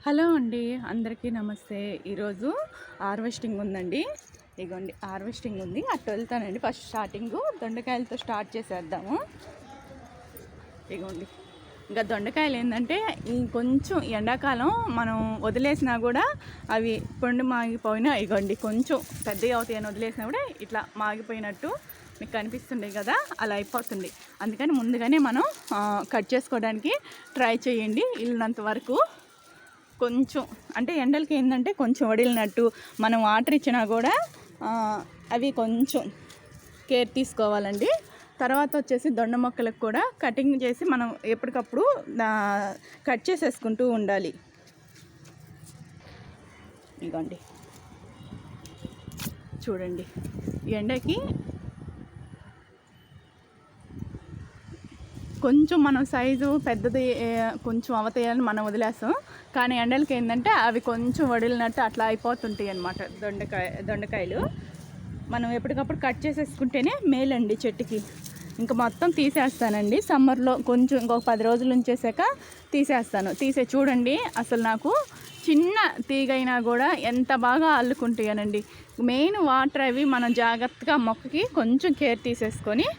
Hello అండి, అందరికీ నమస్తే. ఈరోజు హార్వెస్టింగ్ ఉందండి. ఇగోండి హార్వెస్టింగ్ ఉంది, అటు వెళ్తానండి. ఫస్ట్ స్టార్టింగు దొండకాయలతో స్టార్ట్ చేసేద్దాము. ఇగోండి ఇంకా దొండకాయలు ఏంటంటే ఈ కొంచెం ఎండాకాలం మనం వదిలేసినా కూడా అవి పండు మాగిపోయినా ఇగోండి కొంచెం పెద్దగా అవుతాయని వదిలేసినా కూడా ఇట్లా మాగిపోయినట్టు మీకు కనిపిస్తుంది కదా, అలా అయిపోతుంది. అందుకని ముందుగానే మనం కట్ చేసుకోవడానికి ట్రై చేయండి. ఇల్లంత వరకు కొంచెం అంటే ఎండలకి ఏంటంటే కొంచెం వడిలినట్టు మనం వాటర్ ఇచ్చినా కూడా అవి కొంచెం కేర్ తీసుకోవాలండి. తర్వాత వచ్చేసి దొండ మొక్కలకు కూడా కటింగ్ చేసి మనం ఎప్పటికప్పుడు కట్ చేసేసుకుంటూ ఉండాలి. ఇదిగోండి చూడండి, ఎండకి కొంచెం మనం సైజు పెద్దది కొంచెం అవతాయని మనం వదిలేస్తాం, కానీ ఎండలకి ఏంటంటే అవి కొంచెం వడిలినట్టు అట్లా అయిపోతుంటాయి అన్నమాట. దొండకాయలు మనం ఎప్పటికప్పుడు కట్ చేసేసుకుంటేనే మేలండి చెట్టుకి. ఇంకా మొత్తం తీసేస్తానండి సమ్మర్లో, కొంచెం ఇంకొక 10 రోజులు ఉంచేసాక తీసేస్తాను. చూడండి అసలు నాకు చిన్న తీగైనా కూడా ఎంత బాగా అల్లుకుంటాయనండి. మెయిన్ వాటర్ అవి మనం జాగ్రత్తగా మొక్కకి కొంచెం కేర్ తీసేసుకొని.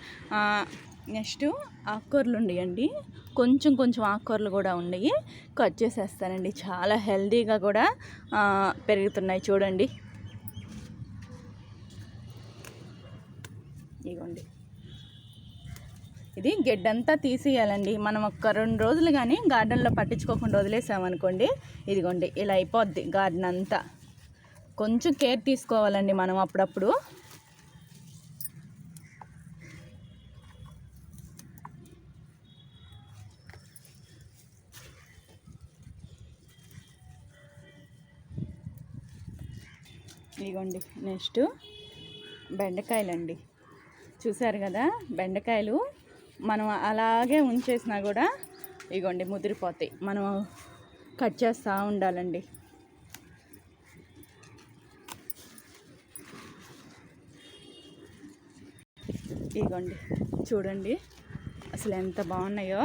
నెక్స్ట్ ఆకుకూరలు ఉన్నాయండి, కొంచెం ఆకుకూరలు కూడా ఉన్నాయి, కట్ చేసేస్తానండి. చాలా హెల్తీగా కూడా పెరుగుతున్నాయి చూడండి. ఇదిగోండి, ఇది గెడ్డంతా తీసేయాలండి. మనం ఒక 2 రోజులు కానీ గార్డెన్లో పట్టించుకోకుండా వదిలేసామనుకోండి, ఇదిగోండి ఇలా అయిపోద్ది గార్డెన్ అంతా. కొంచెం కేర్ తీసుకోవాలండి మనం అప్పుడప్పుడు. ఇదిగోండి నెక్స్ట్ బెండకాయలండి. చూసారు కదా, బెండకాయలు మనం అలాగే ఉంచేసినా కూడా ఇగోండి ముదిరిపోతాయి. మనం కట్ చేస్తూ ఉండాలండి. ఇగోండి చూడండి అసలు ఎంత బాగున్నాయో.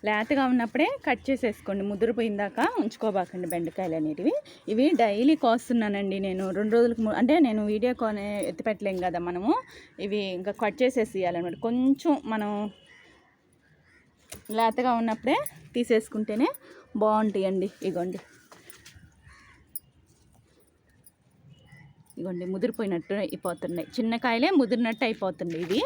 లేతగా ఉన్నప్పుడే కట్ చేసేసుకోండి, ముదిరిపోయిందాక ఉంచుకోబాకండి బెండకాయలు అనేటివి. ఇవి డైలీ కోస్తున్నానండి నేను. 2 రోజులకు అంటే నేను వీడియో ఎత్తి పెట్టలేం కదా మనము. ఇవి ఇంకా కట్ చేసేసి ఇవ్వాలన్నమాట. కొంచెం మనం లేతగా ఉన్నప్పుడే తీసేసుకుంటేనే బాగుంటాయండి. ఇగోండి ముదిరిపోయినట్టు అయిపోతున్నాయి. చిన్న కాయలే ముదిరినట్టు అయిపోతుంది. ఇవి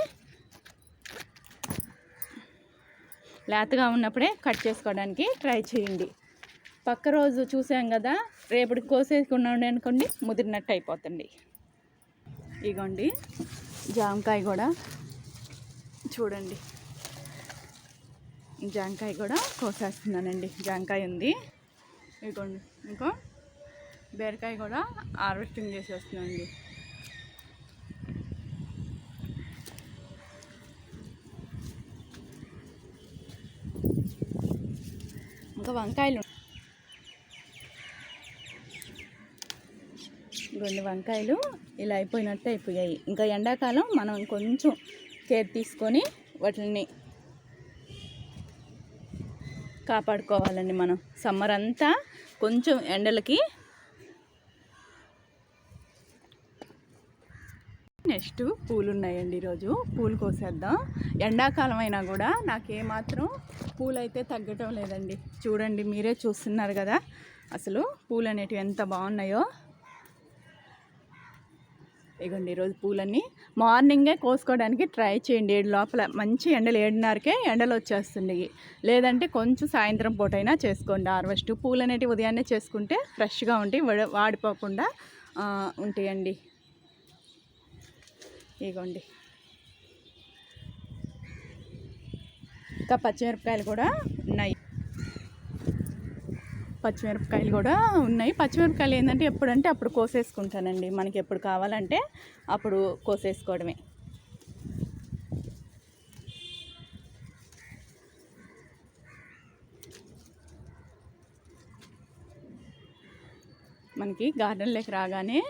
లేతగా ఉన్నప్పుడే కట్ చేసుకోవడానికి ట్రై చేయండి. పక్క రోజు చూసాం కదా, రేపటికి కోసేసుకున్నాం అనుకోండి ముదిరినట్టు అయిపోతుంది. ఇగోండి జామకాయ కూడా చూడండి, జామకాయ కూడా కోసేస్తున్నానండి. జామకాయ ఉంది. ఇగోండి ఇంకా బీరకాయ కూడా హార్వెస్టింగ్ చేసేస్తున్నానండి. ఇంకా వంకాయలు, వంకాయలు ఇలా అయిపోయాయి. ఇంకా ఎండాకాలం మనం కొంచెం కేర్ తీసుకొని వాటిని కాపాడుకోవాలండి. మనం సమ్మర్ అంతా కొంచెం ఎండలకి. నెక్స్ట్ పూలు ఉన్నాయండి, ఈరోజు పూలు కోసేద్దాం. ఎండాకాలం అయినా కూడా నాకేమాత్రం పూలు అయితే తగ్గటం లేదండి. చూడండి, మీరే చూస్తున్నారు కదా అసలు పూలు అనేటివి ఎంత బాగున్నాయో. ఇగోండి ఈరోజు పూలన్నీ మార్నింగే కోసుకోవడానికి ట్రై చేయండి. 7 లోపల మంచి ఎండలు, 7:30కే ఎండలు వచ్చేస్తుంది. లేదంటే కొంచెం సాయంత్రం పూట అయినా చేసుకోండి హార్వెస్ట్. పూలు అనేటివి ఉదయాన్నే చేసుకుంటే ఫ్రెష్గా ఉంటాయి, వాడిపోకుండా ఉంటాయండి. ఇగోండి ఇంకా పచ్చిమిరపకాయలు కూడా ఉన్నాయి. పచ్చిమిరపకాయలు ఏంటంటే ఎప్పుడంటే అప్పుడు కోసేసుకుంటానండి. మనకి ఎప్పుడు కావాలంటే అప్పుడు కోసేసుకోవడమే. మనకి గార్డెన్లోకి రాగానే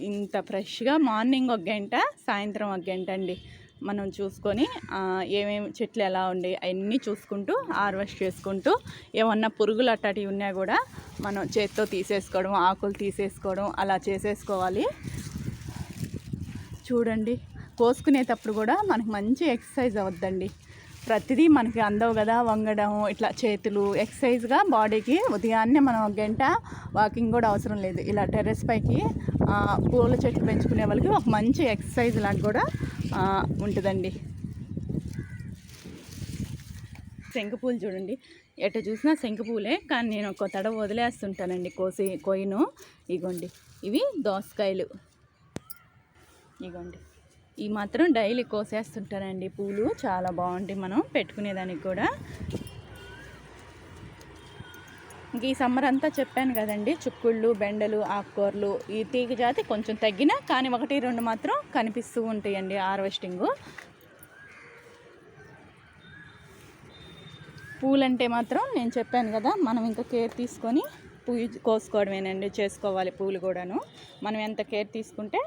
ఇంత ఫ్రెష్గా మార్నింగ్ 1 గంట, సాయంత్రం 1 గంట అండి. మనం చూసుకొని ఏమేమి చెట్లు ఎలా ఉండే అవన్నీ చూసుకుంటూ హార్వెస్ట్ చేసుకుంటూ ఏమన్నా పురుగులు అట్టటివి ఉన్నా కూడా మనం చేత్తో తీసేసుకోవడం, ఆకులు తీసేసుకోవడం అలా చేసేసుకోవాలి. చూడండి, కోసుకునేటప్పుడు కూడా మనకు మంచి ఎక్సర్సైజ్ అవుద్దండి. ప్రతిదీ మనకి అందవు కదా, వంగడం ఇట్లా చేతులు ఎక్సర్సైజ్గా బాడీకి. ఉదయాన్నే మనం 1 గంట వాకింగ్ కూడా అవసరం లేదు. ఇలా టెర్రస్ పైకి పూల చెట్లు పెంచుకునే వాళ్ళకి ఒక మంచి ఎక్సర్సైజ్ లాగా కూడా ఉంటుందండి. శంఖపూలు చూడండి, ఎటు చూసినా శంఖపూలే, కానీ నేను ఒక తడవ వదిలేస్తుంటానండి కొయ్యను. ఇగోండి, ఇవి దోసకాయలు. ఇగోండి, ఈ మాత్రం డైలీ కోసేస్తుంటానండి. పూలు చాలా బాగుంటాయి మనం పెట్టుకునేదానికి కూడా. ఇంక ఈ సమ్మర్ అంతా చెప్పాను కదండి, చుక్కుళ్ళు, బెండలు, ఆకుకూరలు ఈ తీగ జాతి కొంచెం తగ్గినా కానీ 1-2 మాత్రం కనిపిస్తూ ఉంటాయండి హార్వెస్టింగు. పూలంటే మాత్రం నేను చెప్పాను కదా, మనం ఇంకా కేర్ తీసుకొని పూలు కోసుకోవడమేనండి, చేసుకోవాలి. పూలు కూడాను మనం ఎంత కేర్ తీసుకుంటే.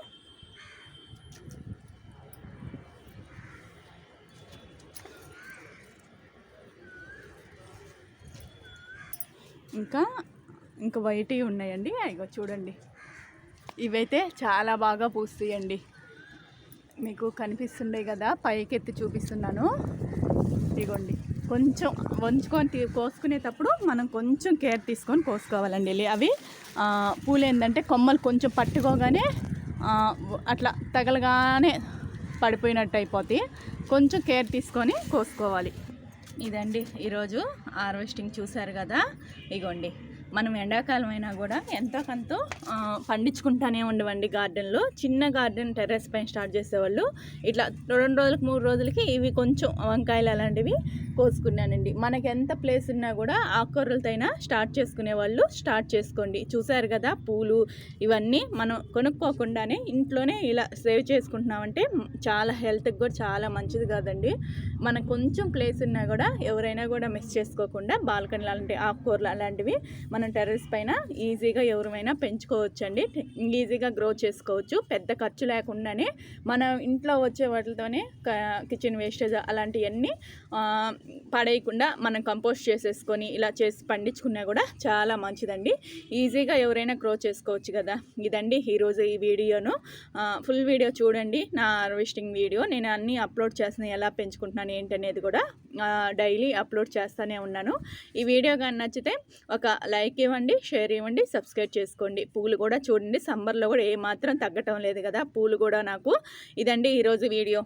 ఇంకా వైట్వి ఉన్నాయండి. అయ్యో చూడండి, ఇవైతే చాలా బాగా పూస్తాయండి. మీకు కనిపిస్తుండే కదా, పైకెత్తి చూపిస్తున్నాను. ఇగోండి, కొంచెం వంచుకొని కోసుకునేటప్పుడు మనం కొంచెం కేర్ తీసుకొని కోసుకోవాలండి. అవి పూలు ఏంటంటే కొమ్మలు కొంచెం పట్టుకోగానే అట్లా తగలగానే పడిపోయినట్టు అయిపోతాయి. కొంచెం కేర్ తీసుకొని కోసుకోవాలి. ఇదండి ఈరోజు హార్వెస్టింగ్ చూశారు కదా. ఇగోండి, మనం ఎండాకాలం అయినా కూడా ఎంతో కొంత పండించుకుంటానే ఉండవండి గార్డెన్లో. చిన్న గార్డెన్ టెర్రస్ పైన స్టార్ట్ చేసేవాళ్ళు ఇట్లా 2 రోజులకు 3 రోజులకి ఇవి కొంచెం వంకాయలు అలాంటివి కోసుకున్నానండి. మనకి ఎంత ప్లేస్ ఉన్నా కూడా ఆకుకూరలతో అయినా స్టార్ట్ చేసుకునే వాళ్ళు స్టార్ట్ చేసుకోండి. చూసారు కదా, పూలు ఇవన్నీ మనం కొనుక్కోకుండానే ఇంట్లోనే ఇలా సేవ్ చేసుకుంటున్నామంటే చాలా హెల్త్కి కూడా చాలా మంచిది కాదండి. మనకు కొంచెం ప్లేస్ ఉన్నా కూడా ఎవరైనా కూడా మిస్ చేసుకోకుండా బాల్కనీ అలాంటి ఆకుకూరలు అలాంటివి మనం టెర్రస్ పైన ఈజీగా ఎవరైనా పెంచుకోవచ్చండి. ఈజీగా గ్రో చేసుకోవచ్చు, పెద్ద ఖర్చు లేకుండానే. మన ఇంట్లో వచ్చే వాటితోనే కిచెన్ వేస్టేజ్ అలాంటివన్నీ పడేయకుండా మనం కంపోస్ట్ చేసేసుకొని ఇలా చేసి పండించుకున్నా కూడా చాలా మంచిదండి. ఈజీగా ఎవరైనా గ్రో చేసుకోవచ్చు కదా. ఇదండి ఈరోజు ఈ వీడియోను. ఫుల్ వీడియో చూడండి, నా హార్వెస్టింగ్ వీడియో. నేను అన్నీ అప్లోడ్ చేస్తున్నాను, ఎలా పెంచుకుంటున్నాను ఏంటనేది కూడా డైలీ అప్లోడ్ చేస్తూనే ఉన్నాను. ఈ వీడియో కానీ నచ్చితే ఒక లైక్ ఇవ్వండి, షేర్ ఇవ్వండి, సబ్స్క్రైబ్ చేసుకోండి. పూలు కూడా చూడండి, సమ్మర్లో కూడా ఏమాత్రం తగ్గటం లేదు కదా పూలు కూడా నాకు. ఇదండి ఈరోజు వీడియో.